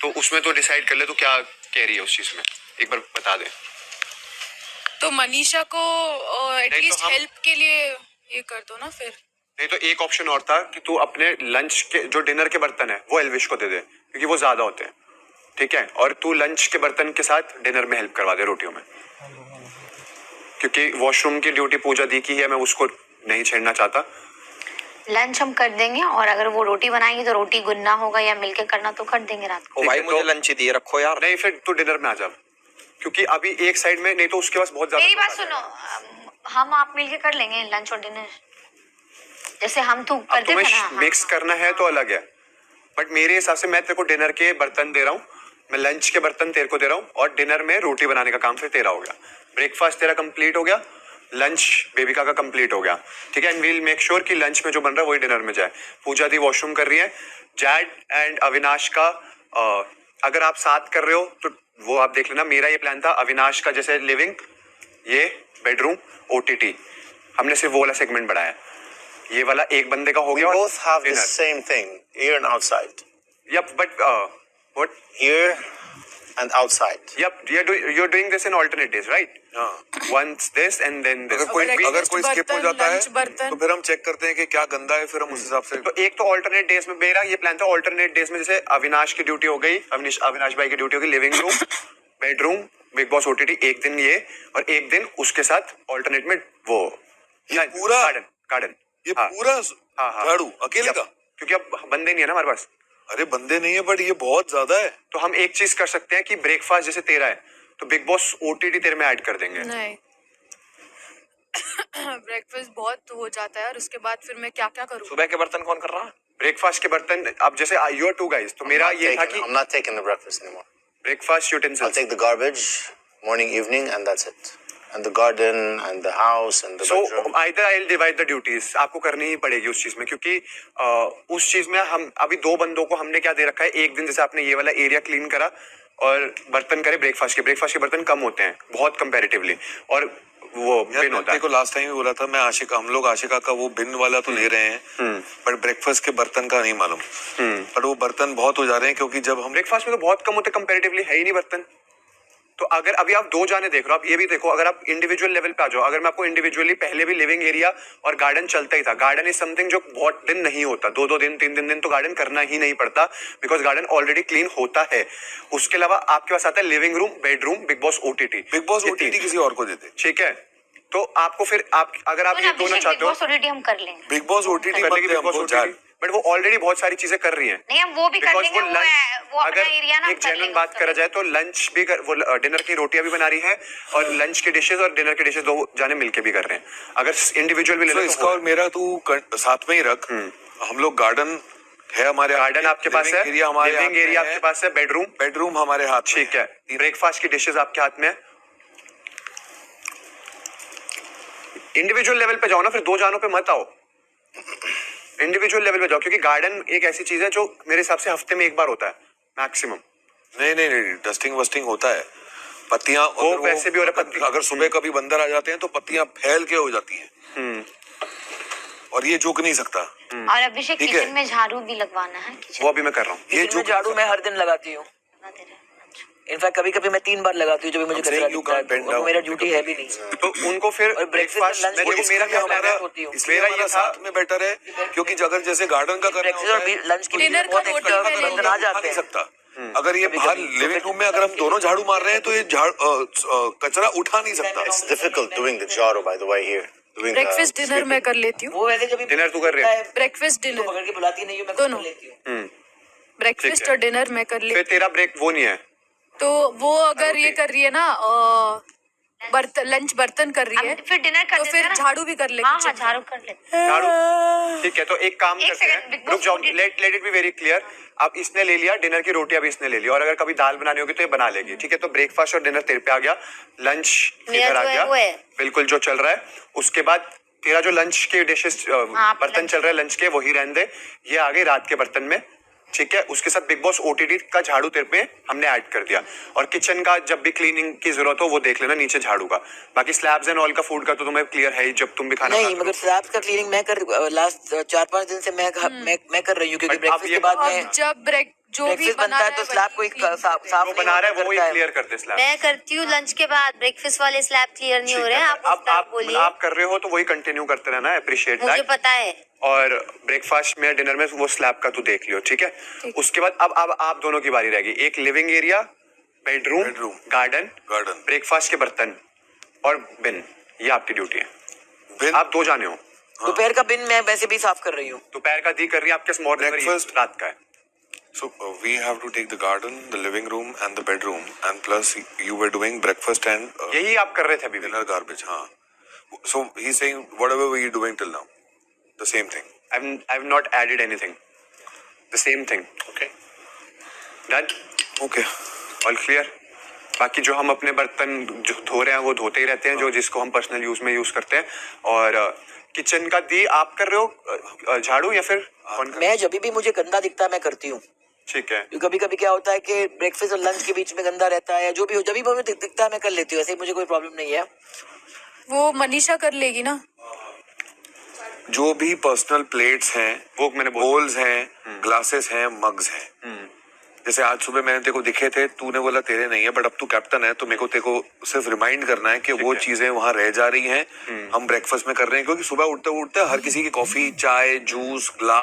तो उसमें तो डिसाइड कर ले तो क्या कह रही है उस चीज में, एक बार बता दे। तो मनीषा को एटलीस्ट हेल्प के लिए ये कर दो ना फिर। नहीं तो एक ऑप्शन और था कि तू अपने लंच के जो डिनर के बर्तन है वो एल्विश को दे दे, क्योंकि वो ज्यादा होते हैं, ठीक है, और तू लंच के बर्तन के साथ डिनर में हेल्प करवा दे रोटियों में, क्योंकि वॉशरूम की ड्यूटी पूजा दी की है, मैं उसको नहीं छेड़ना चाहता। लंच हम कर देंगे, और अगर वो रोटी बनाएंगे तो रोटी गुनना होगा या मिलके करना तो कर देंगे रात को। भाई मुझे लंच ही दिए रखो यार। नहीं फिर तू डिनर में आ जा, क्योंकि अभी एक साइड में, नहीं तो उसके पास बहुत ज्यादा। मेरी बात सुनो, हम आप मिलके कर लेंगे लंच और डिनर, जैसे हम तू करते थे ना। मिक्स करना है तो अलग है, बट मेरे हिसाब से मैं तेरे को डिनर के बर्तन दे रहा हूँ, मैं लंच के बर्तन तेरे को दे रहा हूँ, और डिनर में रोटी बनाने का काम फिर तेरा हो गया। ब्रेकफास्ट तेरा कंप्लीट हो गया, लंच बेबिका का कंप्लीट हो गया, ठीक है। एंड वील मेक श्योर कि लंच में जो बन रहा है वही डिनर में जाए। पूजा दी वॉशरूम कर रही है, जैड एंड अविनाश का अगर आप साथ कर रहे हो तो वो आप देख लेना। मेरा ये प्लान था अविनाश का जैसे लिविंग, ये बेडरूम, ओटीटी, हमने सिर्फ वो वाला सेगमेंट बढ़ाया, ये वाला एक बंदे का हो गया। Both have the same thing, here and outside. Yep, but what? Here and outside. Yep, you're doing this in alternate days, right? Once this and then this. अगर कोई स्किप हो जाता है बर्तन तो फिर हम चेक करते हैं कि क्या गंदा है, फिर हम उस हिसाब से। तो एक तो ऑल्टरनेट डेज में, मेरा ये प्लान था ऑल्टरनेट डेज में, जैसे अविनाश की ड्यूटी हो गई, अविनाश भाई की ड्यूटी होगी living room, bedroom, big boss OTT, एक दिन ये, और एक दिन उसके साथ ऑल्टरनेट में वो पूरा गार्डन, ये पूरा झाड़ू अकेले का, क्योंकि अब बंदे नहीं है ना हमारे पास। अरे बंदे नहीं है, बट ये बहुत ज्यादा है। तो हम एक चीज कर सकते हैं कि ब्रेकफास्ट जैसे तेरा है तो बिग बॉस ओटीटी तेरे में ऐड कर देंगे। नहीं ब्रेकफास्ट बहुत हो जाता है और उसके बाद फिर मैं क्या क्या करूँ। सुबह के बर्तन कौन कर रहा है? ब्रेकफास्ट के बर्तन अब जैसे यू आर टू गाइस, तो मेरा ये था कि I'm not taking the breakfast anymore. Breakfast utensils, I'll take the garbage morning, evening, and that's it. And the garden and the house and the bedroom. So either I'll divide the duties, आपको करनी ही पड़ेगी उस चीज में, क्योंकि उस चीज में हम अभी दो बंदों को हमने क्या दे रखा है, एक दिन जैसे आपने ये वाला एरिया क्लीन करा और बर्तन करे ब्रेकफास्ट के बर्तन कम होते हैं बहुत कंपैरेटिवली, और वो बिन होता है। देखो लास्ट टाइम भी बोला था मैं, आशिका, हम लोग आशिका का वो बिन वाला तो ले रहे हैं, पर ब्रेकफास्ट के बर्तन का नहीं मालूम। पर वो बर्तन बहुत हो जा रहे हैं, क्योंकि जब हम ब्रेकफास्ट में तो बहुत कम होते कंपैरेटिवली, है ही नहीं बर्तन। तो अगर अभी आप दो जाने देख रहे हो, आप ये भी देखो, अगर आप इंडिविजुअल लेवल पे आ जाओ, अगर मैं आपको इंडिविजुअली, पहले भी लिविंग एरिया और गार्डन चलता ही था। गार्डन इज समथिंग जो बहुत दिन नहीं होता, दो दिन तीन दिन तो गार्डन करना ही नहीं पड़ता, बिकॉज गार्डन ऑलरेडी क्लीन होता है। उसके अलावा आपके पास आता है living room, bedroom, big boss OTT. Big boss OTT किसी और को देते, ठीक है। तो आपको फिर आप अगर आप ये दोनों चाहते हो, हम कर लेंगे बिग बॉस ओटीटी, बट वो ऑलरेडी बहुत सारी चीजें कर रही हैं। नहीं, हम वो भी कर लेंगे, वो अपना एरिया ना एक जेन्युइन बात करा जाए तो लंच भी वो डिनर की रोटियां भी बना रही है, और लंच के डिशेस और डिनर के डिशेस दो जाने मिलके भी कर रहे हैं। अगर इंडिविजुअल भी ले लो, इसका और मेरा तू साथ में ही रख। हम लोग गार्डन है हमारे, गार्डन आपके पास है, लिविंग एरिया आपके पास है, बेडरूम हमारे हाथ, ठीक है। ब्रेकफास्ट की डिशेस आपके हाथ में है। इंडिविजुअल लेवल पे जाओ ना, फिर दो जानों पे मत आओ, इंडिविजुअल लेवल पे जाओ, क्योंकि गार्डन एक ऐसी चीज है जो मेरे हिसाब से हफ्ते में एक बार होता है मैक्सिमम। नहीं, डस्टिंग वस्टिंग होता है, पत्तियां वैसे भी हो रहा है। अगर सुबह कभी बंदर आ जाते हैं तो पत्तियां फैल के हो जाती हैं, और ये झुक नहीं सकता। और अभिषेक किचन में झाड़ू भी लगवाना है, वो अभी मैं कर रहा हूँ। ये झाड़ू मैं हर दिन लगाती हूँ, इनफैक्ट कभी कभी मैं 3 बार लगाती हूँ, जब मुझे कचरा दिखता है, तो मेरा ड्यूटी है भी नहीं। तो उनको फिर ब्रेकफास्ट मेरा क्या प्लान है, मेरा ये साथ में बेटर है, क्योंकि अगर जैसे गार्डन का करना होता है, लंच के लिए बहुत एक्स्ट्रा आ जाते हैं। सकता अगर ये बाहर लिविंग रूम में अगर हम दोनों झाड़ू मार रहे हैं तो ये कचरा उठा नहीं सकता। It's difficult doing the jar, by the way, here. Breakfast dinner मैं कर लेती हूँ। वो वैसे जब डिनर तू कर रहे हैं, ब्रेकफास्ट डिनर पकड़ के बुलाती नहीं हूँ, मैं दोनों कर लेती हूँ। ब्रेकफास्ट और डिनर मैं कर लेती फिर तेरा ब्रेक वो नहीं है, तो वो अगर ये कर रही है ना लंच बर्तन कर रही है, फिर डिनर कर तो फिर झाड़ू भी कर लेगी। हाँ, झाड़ू कर लेते हैं। झाड़ू, ठीक है। तो एक काम करते हैं, रुक जाओ, let it be very clear. अब इसने ले लिया डिनर की रोटियां भी इसने ले लिया, और अगर कभी दाल बनानी होगी तो ये बना लेगी, ठीक है। तो ब्रेकफास्ट और डिनर तेरे पे आ गया, लंच इधर आ गया, बिल्कुल जो चल रहा है। उसके बाद तेरा जो लंच के डिशेस बर्तन चल रहे हैं लंच के, वही रहने दे। ये आ गए रात के बर्तन में, ठीक है, उसके साथ बिग बॉस ओटीटी का झाड़ू तेरे पे हमने ऐड कर दिया, और किचन का जब भी क्लीनिंग की जरूरत हो वो देख लेना नीचे झाड़ू का। बाकी स्लैब्स एंड ऑल का फूड का तो तुम्हें क्लियर है ही, जब तुम भी खाना नहीं बनाते हो। मगर स्लैब्स का क्लीनिंग मैं कर लास्ट 4-5 दिन से मैं कर रही हूँ क्योंकि But आप ब्रेकफास्ट ये के बाद अब मैं जब जो भी ब्रेकफास्ट बना बनता है तो स्लैब को साफ जो बना रहा है वो ही क्लियर करते स्लैब। मैं करती हूँ लंच के बाद, ब्रेकफास्ट वाले स्लैब क्लियर नहीं हो रहे हैं। आप बोलिए। आप कर रहे हो तो वही कंटिन्यू करते रहना, अप्रिशिएट मुझे दैट। पता है। और ब्रेकफास्ट में डिनर में वो स्लैब का तू देख लियो, ठीक है। उसके बाद अब आप दोनों की बारी रहेगी, एक living area, bedroom, garden, breakfast के बर्तन और बिन, ये आपकी ड्यूटी है। बिन आप 2 जाने हो। दोपहर का बिन मैं वैसे भी साफ कर रही हूँ। दोपहर का दी कर रही है आपके मॉर्निंग, Breakfast- रात का है। So we have to take the garden, the living room, and the bedroom, and plus you were doing breakfast and यही आप कर रहे थे अभी भी। dinner garbage. हाँ. So he's saying whatever we are doing till now, the same thing. I've not added anything. The same thing. Okay. Done. Okay. All clear. बाकी जो हम अपने बर्तन जो धो रहे हैं वो धोते ही रहते हैं, जो जिसको हम पर्सनल यूज में यूज करते हैं। और किचन का दी आप कर रहे हो झाड़ू या फिर कौन कर? मैं जब भी मुझे गंदा दिखता है मैं करती हूँ। ठीक है। कभी कभी क्या होता है कि ब्रेकफास्ट और लंच के बीच में गंदा रहता है, जो भी हो जब भी मुझे दिखता है मैं कर लेती हूँ, ऐसे मुझे कोई प्रॉब्लम नहीं है। वो मनीषा कर लेगी ना। जो भी पर्सनल प्लेट्स हैं, वो मैंने बोल्स हैं, ग्लासेस हैं, मग्स हैं, जैसे आज सुबह मैंने तेरे को दिखे थे, तूने बोला तेरे नहीं है, बट अब तू कैप्टन है तो मेरे को तेरे को सिर्फ रिमाइंड करना है कि वो चीजें वहां रह जा रही हैं। हम ब्रेकफास्ट में कर रहे हैं क्योंकि सुबह उठते उठते हर किसी की कॉफी, चाय, जूस, ग्लास